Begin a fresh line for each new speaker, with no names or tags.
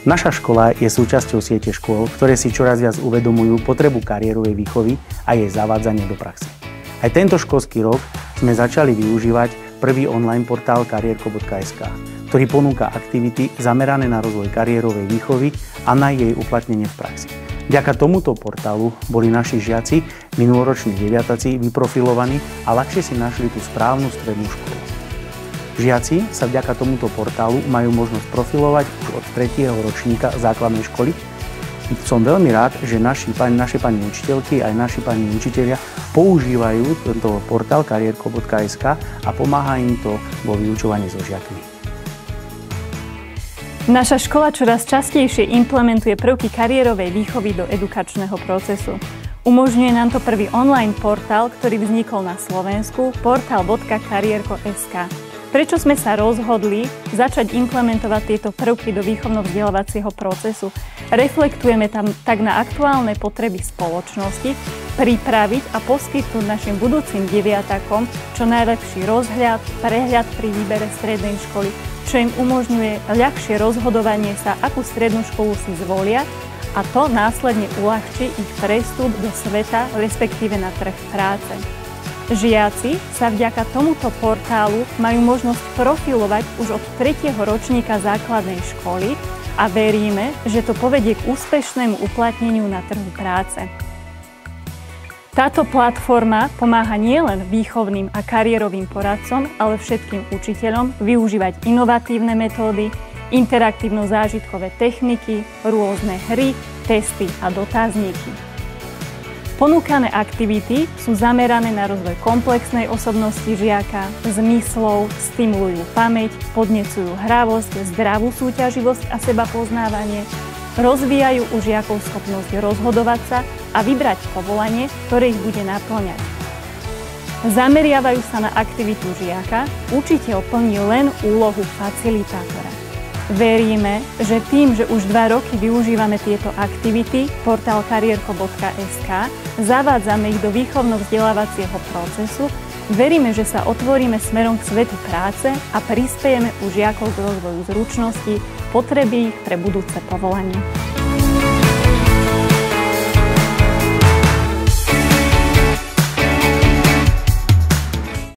Naša škola je súčasťou siete škôl, ktoré si čoraz viac uvedomujú potrebu kariérovej výchovy a jej zavádzanie do praxe. Aj tento školský rok sme začali využívať prvý online portál karierko.sk, ktorý ponúka aktivity zamerané na rozvoj kariérovej výchovy a na jej uplatnenie v praxi. Vďaka tomuto portálu boli naši žiaci, minuloroční deviataci, vyprofilovaní a ľahšie si našli tú správnu strednú školu. Žiaci sa vďaka tomuto portálu majú možnosť profilovať už od 3. ročníka základnej školy. Som veľmi rád, že naše pani učiteľky aj naši pani učitelia používajú tento portál karierko.sk a pomáha im to vo vyučovaní so žiakmi.
Naša škola čoraz častejšie implementuje prvky kariérovej výchovy do edukačného procesu. Umožňuje nám to prvý online portál, ktorý vznikol na Slovensku, portál.karierko.sk. Prečo sme sa rozhodli začať implementovať tieto prvky do výchovno-vzdelávacieho procesu? Reflektujeme tam tak na aktuálne potreby spoločnosti, pripraviť a poskytnúť našim budúcim deviatakom čo najlepší prehľad pri výbere strednej školy, čo im umožňuje ľahšie rozhodovanie sa, akú strednú školu si zvolia, a to následne uľahčí ich prestup do sveta, respektíve na trh práce. Žiaci sa vďaka tomuto portálu majú možnosť profilovať už od 3. ročníka základnej školy a veríme, že to povedie k úspešnému uplatneniu na trhu práce. Táto platforma pomáha nielen výchovným a kariérovým poradcom, ale všetkým učiteľom využívať inovatívne metódy, interaktívno-zážitkové techniky, rôzne hry, testy a dotazníky. Ponúkané aktivity sú zamerané na rozvoj komplexnej osobnosti žiaka, zmyslov, stimulujú pamäť, podnecujú hravosť, zdravú súťaživosť a sebapoznávanie, rozvíjajú u žiakov schopnosť rozhodovať sa a vybrať povolanie, ktoré ich bude naplňať. Zameriavajú sa na aktivitu žiaka, učiteľ plní len úlohu facilitátora. Veríme, že tým, že už 2 roky využívame tieto aktivity, portál karierko.sk, zavádzame ich do výchovno-vzdelávacieho procesu, veríme, že sa otvoríme smerom k svetu práce a prispejeme u žiakov k rozvoju zručností, potreby pre budúce povolanie.